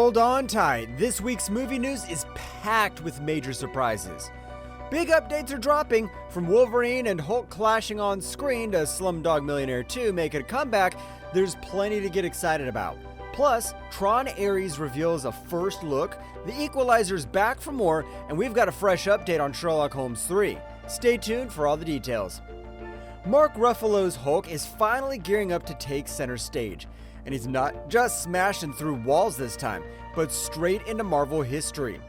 Hold on tight, this week's movie news is packed with major surprises. Big updates are dropping, from Wolverine and Hulk clashing on screen to Slumdog Millionaire 2 making a comeback. There's plenty to get excited about. Plus, Tron Ares reveals a first look, the Equalizer's back for more, and we've got a fresh update on Sherlock Holmes 3. Stay tuned for all the details. Mark Ruffalo's Hulk is finally gearing up to take center stage. And he's not just smashing through walls this time, but straight into Marvel history.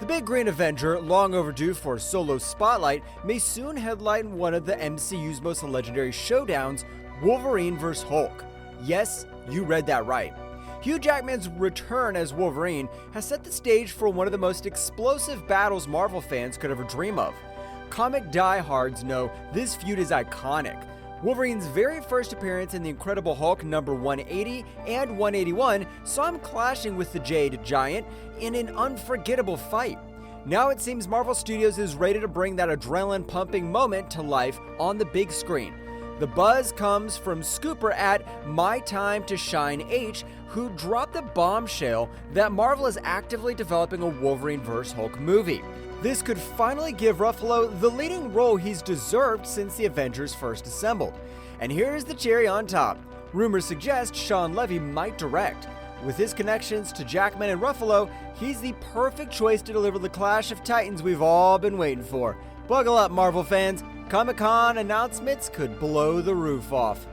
The Big Green Avenger, long overdue for a solo spotlight, may soon headline one of the MCU's most legendary showdowns, Wolverine vs Hulk. Yes, you read that right. Hugh Jackman's return as Wolverine has set the stage for one of the most explosive battles Marvel fans could ever dream of. Comic diehards know this feud is iconic. Wolverine's very first appearance in The Incredible Hulk number 180 and 181 saw him clashing with the Jade Giant in an unforgettable fight. Now it seems Marvel Studios is ready to bring that adrenaline-pumping moment to life on the big screen. The buzz comes from Scooper at My Time to Shine H, who dropped the bombshell that Marvel is actively developing a Wolverine vs Hulk movie. This could finally give Ruffalo the leading role he's deserved since the Avengers first assembled. And here's the cherry on top. Rumors suggest Sean Levy might direct. With his connections to Jackman and Ruffalo, he's the perfect choice to deliver the Clash of Titans we've all been waiting for. Buckle up, Marvel fans. Comic-Con announcements could blow the roof off.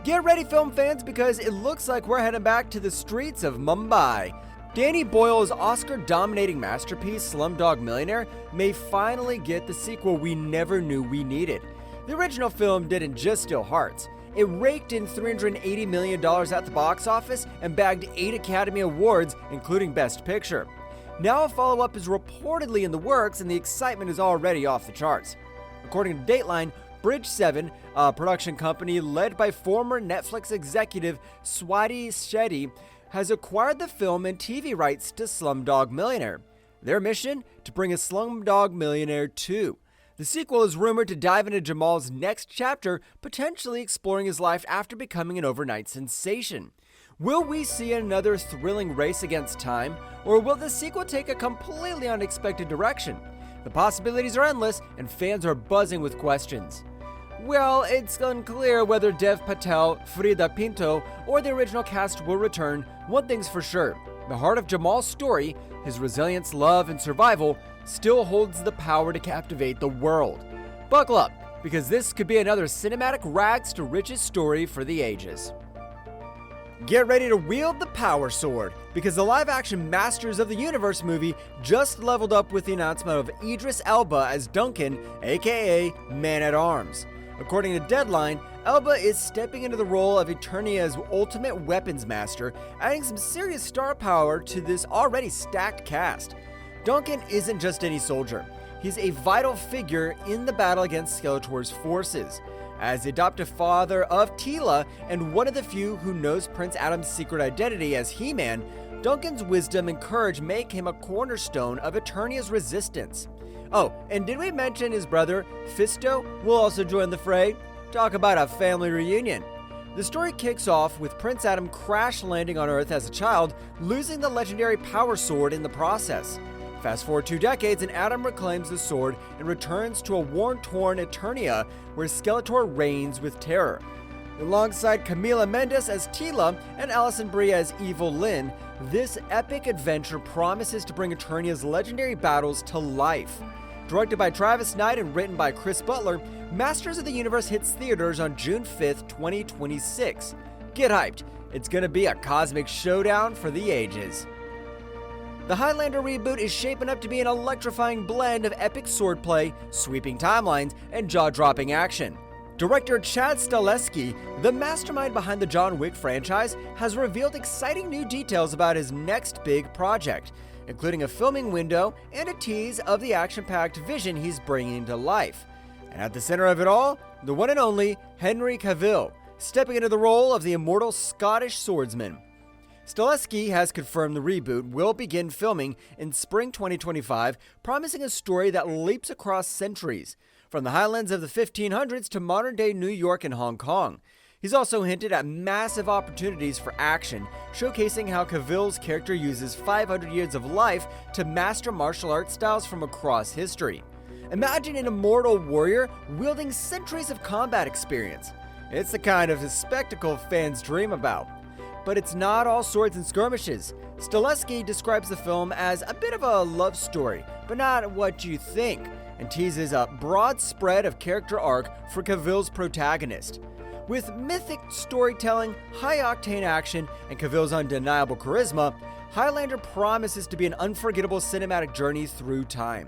Get ready, film fans, because it looks like we're heading back to the streets of Mumbai. Danny Boyle's Oscar-dominating masterpiece, Slumdog Millionaire, may finally get the sequel we never knew we needed. The original film didn't just steal hearts. It raked in $380 million at the box office and bagged 8 Academy Awards, including Best Picture. Now a follow-up is reportedly in the works, and the excitement is already off the charts. According to Dateline, Bridge 7, a production company led by former Netflix executive Swati Shetty, has acquired the film and TV rights to Slumdog Millionaire. Their mission? To bring a Slumdog Millionaire 2. The sequel is rumored to dive into Jamal's next chapter, potentially exploring his life after becoming an overnight sensation. Will we see another thrilling race against time, or will the sequel take a completely unexpected direction? The possibilities are endless, and fans are buzzing with questions. Well, it's unclear whether Dev Patel, Frida Pinto, or the original cast will return. One thing's for sure, the heart of Jamal's story, his resilience, love, and survival, still holds the power to captivate the world. Buckle up, because this could be another cinematic rags to riches story for the ages. Get ready to wield the power sword, because the live-action Masters of the Universe movie just leveled up with the announcement of Idris Elba as Duncan, aka Man-at-Arms. According to Deadline, Elba is stepping into the role of Eternia's ultimate weapons master, adding some serious star power to this already stacked cast. Duncan isn't just any soldier. He's a vital figure in the battle against Skeletor's forces. As the adoptive father of Teela and one of the few who knows Prince Adam's secret identity as He-Man, Duncan's wisdom and courage make him a cornerstone of Eternia's resistance. Oh, and did we mention his brother, Fisto, will also join the fray? Talk about a family reunion. The story kicks off with Prince Adam crash landing on Earth as a child, losing the legendary power sword in the process. Fast forward 2 decades and Adam reclaims the sword and returns to a war-torn Eternia where Skeletor reigns with terror. Alongside Camila Mendes as Teela and Alison Brie as Evil Lynn, this epic adventure promises to bring Eternia's legendary battles to life. Directed by Travis Knight and written by Chris Butler, Masters of the Universe hits theaters on June 5th, 2026. Get hyped, it's gonna be a cosmic showdown for the ages. The Highlander reboot is shaping up to be an electrifying blend of epic swordplay, sweeping timelines, and jaw-dropping action. Director Chad Stahelski, the mastermind behind the John Wick franchise, has revealed exciting new details about his next big project, including a filming window and a tease of the action-packed vision he's bringing to life. And at the center of it all, the one and only Henry Cavill, stepping into the role of the immortal Scottish swordsman. Stahelski has confirmed the reboot will begin filming in spring 2025, promising a story that leaps across centuries, from the highlands of the 1500s to modern-day New York and Hong Kong. He's also hinted at massive opportunities for action, showcasing how Cavill's character uses 500 years of life to master martial arts styles from across history. Imagine an immortal warrior wielding centuries of combat experience. It's the kind of spectacle fans dream about. But it's not all swords and skirmishes. Stileski describes the film as a bit of a love story, but not what you think, and teases a broad spread of character arc for Cavill's protagonist. With mythic storytelling, high-octane action, and Cavill's undeniable charisma, Highlander promises to be an unforgettable cinematic journey through time.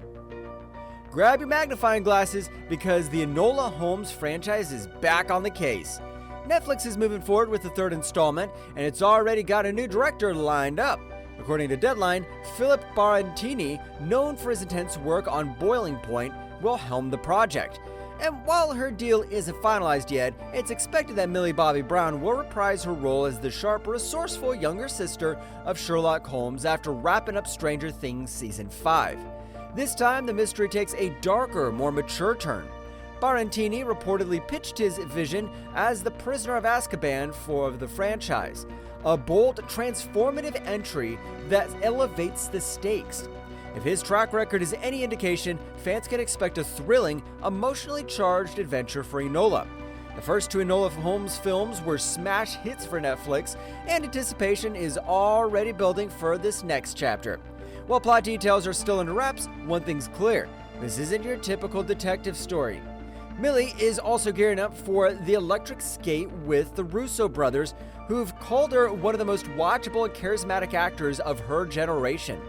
Grab your magnifying glasses because the Enola Holmes franchise is back on the case. Netflix is moving forward with the third installment, and it's already got a new director lined up. According to Deadline, Philip Barantini, known for his intense work on Boiling Point, will helm the project. And while her deal isn't finalized yet, it's expected that Millie Bobby Brown will reprise her role as the sharp, resourceful younger sister of Sherlock Holmes after wrapping up Stranger Things Season 5. This time, the mystery takes a darker, more mature turn. Barantini reportedly pitched his vision as the Prisoner of Azkaban for the franchise, a bold, transformative entry that elevates the stakes. If his track record is any indication, fans can expect a thrilling, emotionally charged adventure for Enola. The first two Enola Holmes films were smash hits for Netflix, and anticipation is already building for this next chapter. While plot details are still under wraps, one thing's clear: this isn't your typical detective story. Millie is also gearing up for the electric skate with the Russo brothers, who've called her one of the most watchable and charismatic actors of her generation.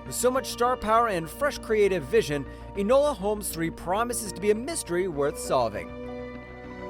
With so much star power and fresh creative vision, Enola Holmes 3 promises to be a mystery worth solving.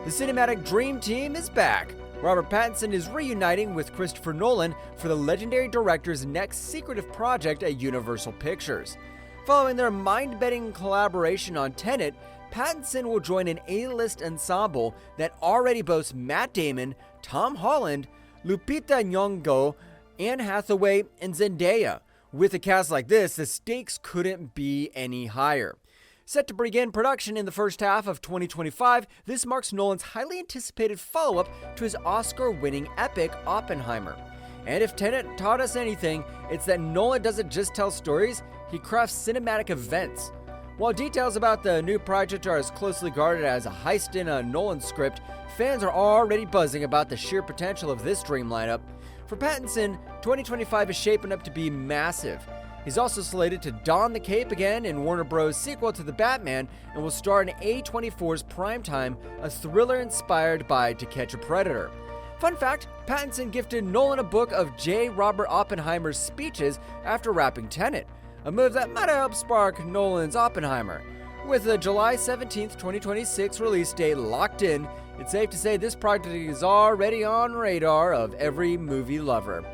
The cinematic dream team is back. Robert Pattinson is reuniting with Christopher Nolan for the legendary director's next secretive project at Universal Pictures. Following their mind-bending collaboration on Tenet, Pattinson will join an A-list ensemble that already boasts Matt Damon, Tom Holland, Lupita Nyong'o, Anne Hathaway, and Zendaya. With a cast like this, the stakes couldn't be any higher. Set to begin production in the first half of 2025, this marks Nolan's highly anticipated follow-up to his Oscar-winning epic Oppenheimer. And if Tenet taught us anything, it's that Nolan doesn't just tell stories, he crafts cinematic events. While details about the new project are as closely guarded as a heist in a Nolan script, fans are already buzzing about the sheer potential of this dream lineup. For Pattinson, 2025 is shaping up to be massive. He's also slated to don the cape again in Warner Bros.' sequel to The Batman and will star in A24's Primetime, a thriller inspired by To Catch a Predator. Fun fact, Pattinson gifted Nolan a book of J. Robert Oppenheimer's speeches after wrapping Tenet, a move that might have helped spark Nolan's Oppenheimer. With the July 17, 2026 release date locked in, it's safe to say this project is already on radar of every movie lover.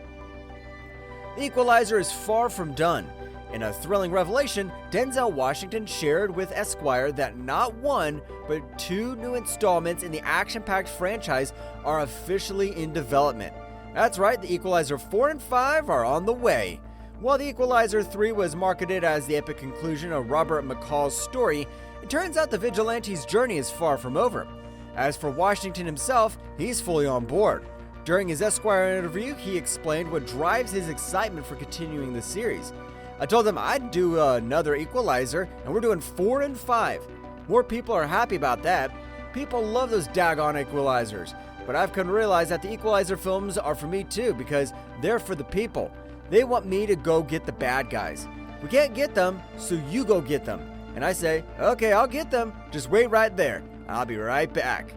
The Equalizer is far from done. In a thrilling revelation, Denzel Washington shared with Esquire that not one, but two new installments in the action-packed franchise are officially in development. That's right, The Equalizer 4 and 5 are on the way. While The Equalizer 3 was marketed as the epic conclusion of Robert McCall's story, it turns out the vigilante's journey is far from over. As for Washington himself, he's fully on board. During his Esquire interview, he explained what drives his excitement for continuing the series. I told him I'd do another Equalizer, and we're doing 4 and 5. More people are happy about that. People love those daggone Equalizers. But I've come to realize that the Equalizer films are for me too, because they're for the people. They want me to go get the bad guys. We can't get them, so you go get them. And I say, okay, I'll get them. Just wait right there. I'll be right back.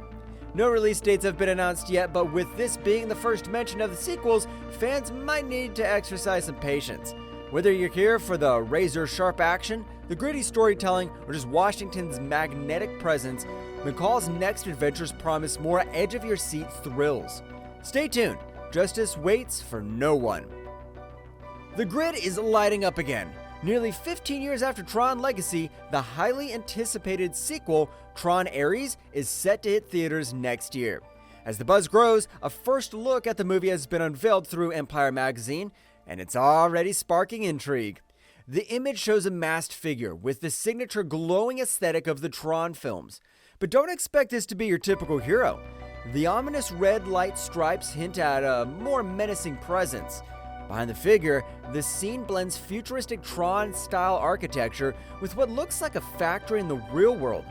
No release dates have been announced yet, but with this being the first mention of the sequels, fans might need to exercise some patience. Whether you're here for the razor-sharp action, the gritty storytelling, or just Washington's magnetic presence, McCall's next adventures promise more edge-of-your-seat thrills. Stay tuned. Justice waits for no one. The grid is lighting up again. Nearly 15 years after Tron Legacy, the highly anticipated sequel, Tron Ares, is set to hit theaters next year. As the buzz grows, a first look at the movie has been unveiled through Empire magazine, and it's already sparking intrigue. The image shows a masked figure with the signature glowing aesthetic of the Tron films. But don't expect this to be your typical hero. The ominous red light stripes hint at a more menacing presence. Behind the figure, the scene blends futuristic Tron-style architecture with what looks like a factory in the real world.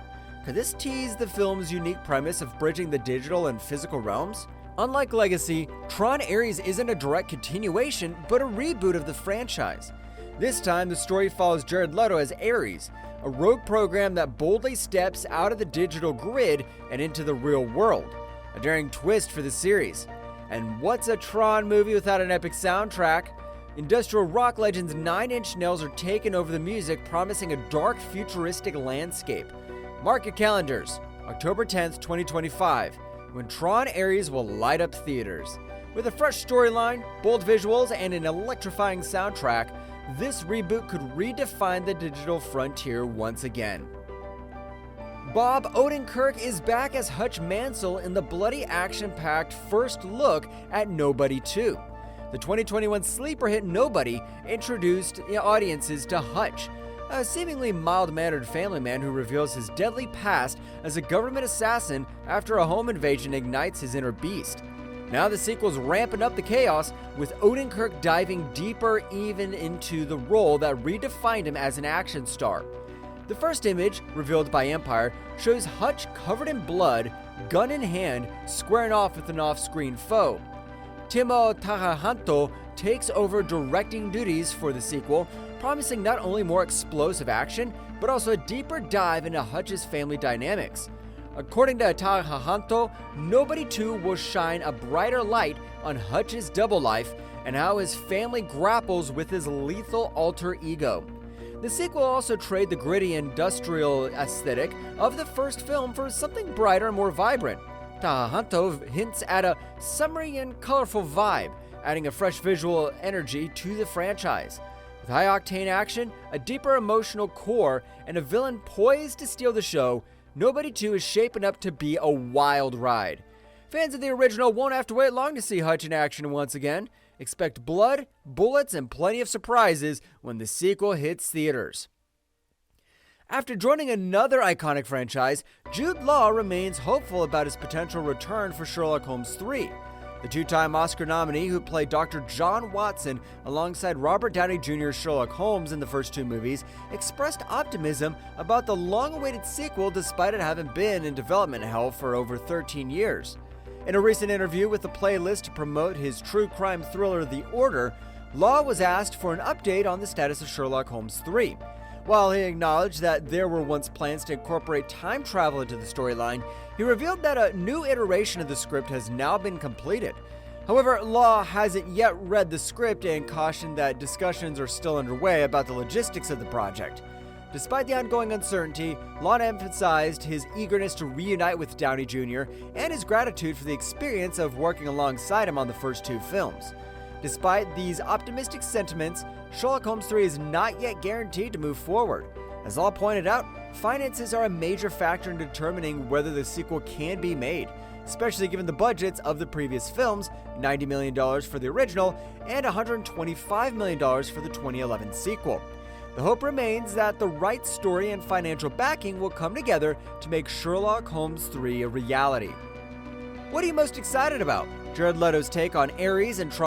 Could this tease the film's unique premise of bridging the digital and physical realms? Unlike Legacy, Tron Ares isn't a direct continuation, but a reboot of the franchise. This time, the story follows Jared Leto as Ares, a rogue program that boldly steps out of the digital grid and into the real world. A daring twist for the series. And what's a Tron movie without an epic soundtrack? Industrial rock legends Nine Inch Nails are taking over the music, promising a dark, futuristic landscape. Mark your calendars, October 10th, 2025, when Tron Ares will light up theaters. With a fresh storyline, bold visuals, and an electrifying soundtrack, this reboot could redefine the digital frontier once again. Bob Odenkirk is back as Hutch Mansell in the bloody action-packed first look at Nobody 2. The 2021 sleeper hit Nobody introduced audiences to Hutch, a seemingly mild-mannered family man who reveals his deadly past as a government assassin after a home invasion ignites his inner beast. Now the sequel's ramping up the chaos, with Odenkirk diving deeper even into the role that redefined him as an action star. The first image, revealed by Empire, shows Hutch covered in blood, gun in hand, squaring off with an off-screen foe. Timo Takahanto takes over directing duties for the sequel, promising not only more explosive action, but also a deeper dive into Hutch's family dynamics. According to Takahanto, Nobody 2 will shine a brighter light on Hutch's double life and how his family grapples with his lethal alter ego. The sequel will also trade the gritty industrial aesthetic of the first film for something brighter and more vibrant. Takahanto hints at a summery and colorful vibe, adding a fresh visual energy to the franchise. With high-octane action, a deeper emotional core, and a villain poised to steal the show, Nobody 2 is shaping up to be a wild ride. Fans of the original won't have to wait long to see Hutch in action once again. Expect blood, bullets, and plenty of surprises when the sequel hits theaters. After joining another iconic franchise, Jude Law remains hopeful about his potential return for Sherlock Holmes 3. The two-time Oscar nominee who played Dr. John Watson alongside Robert Downey Jr.'s Sherlock Holmes in the first two movies expressed optimism about the long-awaited sequel despite it having been in development hell for over 13 years. In a recent interview with the Playlist to promote his true crime thriller The Order, Law was asked for an update on the status of Sherlock Holmes 3. While he acknowledged that there were once plans to incorporate time travel into the storyline, he revealed that a new iteration of the script has now been completed. However, Law hasn't yet read the script and cautioned that discussions are still underway about the logistics of the project. Despite the ongoing uncertainty, Law emphasized his eagerness to reunite with Downey Jr. and his gratitude for the experience of working alongside him on the first two films. Despite these optimistic sentiments, Sherlock Holmes 3 is not yet guaranteed to move forward. As Law pointed out, finances are a major factor in determining whether the sequel can be made, especially given the budgets of the previous films, $90 million for the original and $125 million for the 2011 sequel. The hope remains that the right story and financial backing will come together to make Sherlock Holmes 3 a reality. What are you most excited about? Jared Leto's take on Ares and Tron